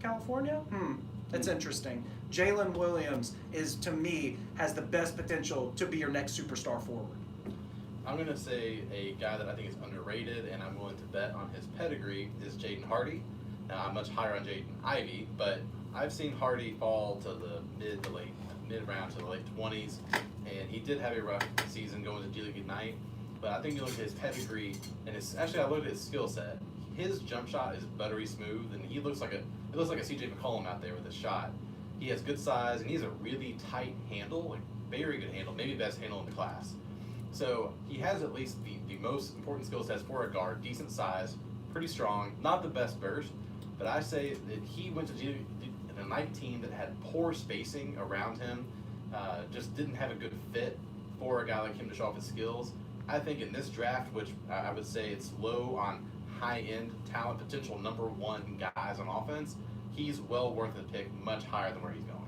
California? That's interesting. Jalen Williams to me, has the best potential to be your next superstar forward. I'm going to say a guy that I think is underrated, and I'm willing to bet on his pedigree, is Jaden Hardy. Now, I'm much higher on Jaden Ivey, but I've seen Hardy fall to the mid-round to the late 20s, and he did have a rough season going to G League Ignite. But I think you look at his pedigree, and I looked at his skill set. His jump shot is buttery smooth, and it looks like a CJ McCollum out there with his shot. He has good size, and he has a really tight handle, like very good handle, maybe the best handle in the class. So he has at least the most important skill sets for a guard, decent size, pretty strong, not the best burst, but I say that he went to G League Ignite team that had poor spacing around him, just didn't have a good fit for a guy like him to show off his skills. I think in this draft, which I would say it's low on high-end talent, potential number one guys on offense, he's well worth a pick much higher than where he's going.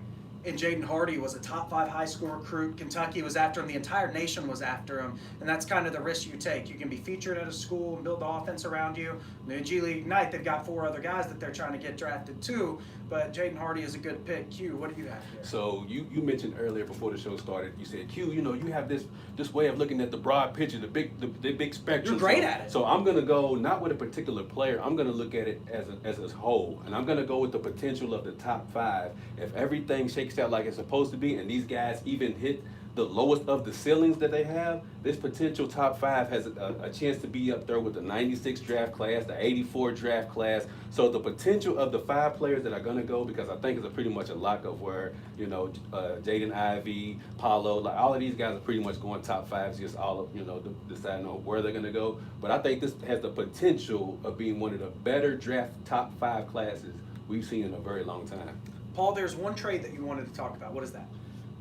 And Jaden Hardy was a top 5 high school recruit. Kentucky was after him. The entire nation was after him. And that's kind of the risk you take. You can be featured at a school and build the offense around you. In G League Ignite, they've got 4 other guys that they're trying to get drafted too. But Jaden Hardy is a good pick. Q, what do you have here? So you mentioned earlier before the show started, you said, Q, you have this way of looking at the broad picture, the big spectrum. You're great at it. So I'm going to go not with a particular player. I'm going to look at it as a whole. And I'm going to go with the potential of the top 5. If everything shakes out like it's supposed to be and these guys even hit the lowest of the ceilings that they have, this potential top 5 has a chance to be up there with the 96 draft class, the 84 draft class. So the potential of the 5 players that are going to go, because I think it's pretty much a lock of where, Jaden Ivey, Paulo, like all of these guys are pretty much going top 5s, just all of, deciding on where they're going to go. But I think this has the potential of being one of the better draft top 5 classes we've seen in a very long time. Paul, there's one trade that you wanted to talk about. What is that?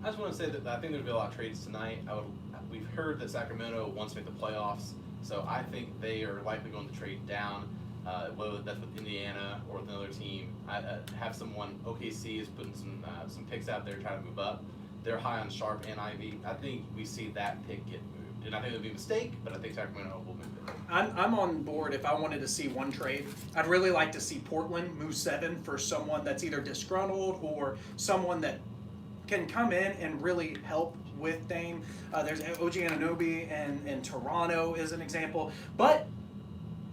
I just want to say that I think there'll be a lot of trades tonight. We've heard that Sacramento wants to make the playoffs, so I think they are likely going to trade down, whether that's with Indiana or with another team. I have someone, OKC is putting some picks out there trying to move up. They're high on Sharp and Ivy. I think we see that pick get moved. And I think it'll be a mistake, but I think Sacramento will move it. I'm on board if I wanted to see one trade. I'd really like to see Portland move 7 for someone that's either disgruntled or someone that can come in and really help with Dame. There's OG Anunoby and Toronto is an example. But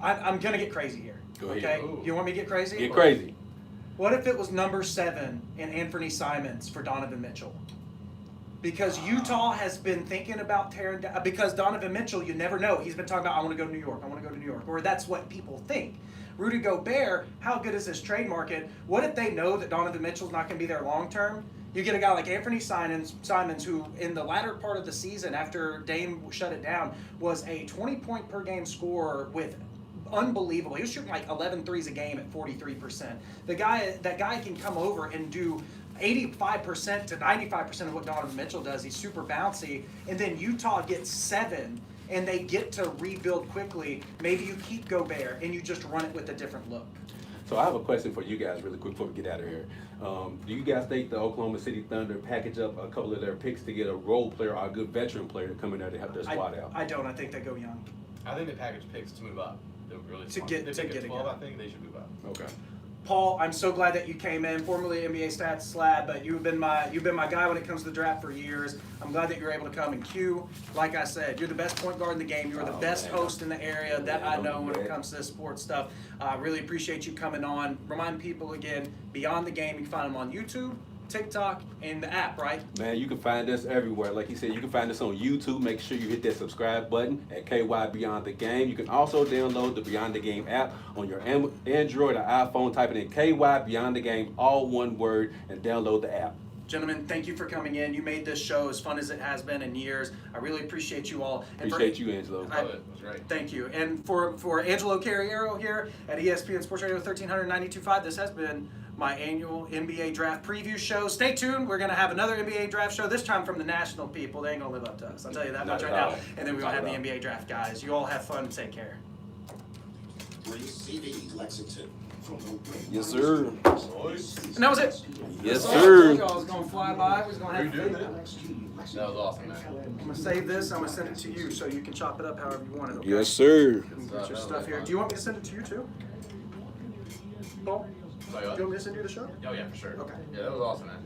I'm going to get crazy here. Go ahead. Okay? Ooh. You want me to get crazy? Get crazy. What if it was number 7 and Anthony Simons for Donovan Mitchell? Because Utah has been thinking about tearing down, because Donovan Mitchell, you never know. He's been talking about, I want to go to New York, or that's what people think. Rudy Gobert, how good is his trade market? What if they know that Donovan Mitchell's not going to be there long term? You get a guy like Anthony Simons, who in the latter part of the season, after Dame shut it down, was a 20-point per game scorer with unbelievable. He was shooting like 11 threes a game at 43%. That guy can come over and do 85% to 95% of what Donovan Mitchell does. He's super bouncy. And then Utah gets 7, and they get to rebuild quickly. Maybe you keep Gobert, and you just run it with a different look. So I have a question for you guys really quick before we get out of here. Do you guys think the Oklahoma City Thunder package up a couple of their picks to get a role player or a good veteran player to come in there to help their squad out? I don't. I think they go young. I think they package picks to move up. They're really To smart. get- They to pick get at a 12, guy. I think they should move up. Okay. Paul, I'm so glad that you came in, formerly NBA Stats Slab, but you've been my guy when it comes to the draft for years. I'm glad that you're able to come and Q. Like I said, you're the best point guard in the game. You're the best host in the area that I know when it comes to this sports stuff. I really appreciate you coming on. Remind people again, Beyond the Game, you can find them on YouTube, TikTok, and the app, right? Man, you can find us everywhere. Like he said, you can find us on YouTube. Make sure you hit that subscribe button at KY Beyond the Game. You can also download the Beyond the Game app on your Android or iPhone. Type it in KY Beyond the Game, all one word, and download the app. Gentlemen, thank you for coming in. You made this show as fun as it has been in years. I really appreciate you all. And Appreciate you, Angelo. Love it. It was great. Thank you. And for Angelo Carriero here at ESPN Sports Radio 1392.5, this has been my annual NBA Draft Preview Show. Stay tuned. We're going to have another NBA Draft Show, this time from the national people. They ain't going to live up to us. I'll tell you that much right now. And then we're going to have the NBA Draft guys. You all have fun. Take care. Lexington. Yes, sir. And that was it. Yes, I sir. told y'all I was going to fly by. We was going to have fun. That was awesome, man. I'm going to save this. I'm going to send it to you so you can chop it up however you want it. Okay? Yes, sir. Get your stuff here. Do you want me to send it to you too? Paul? Like Do what? you want me to send you the show? Oh yeah, for sure. Okay. Yeah, that was awesome, man.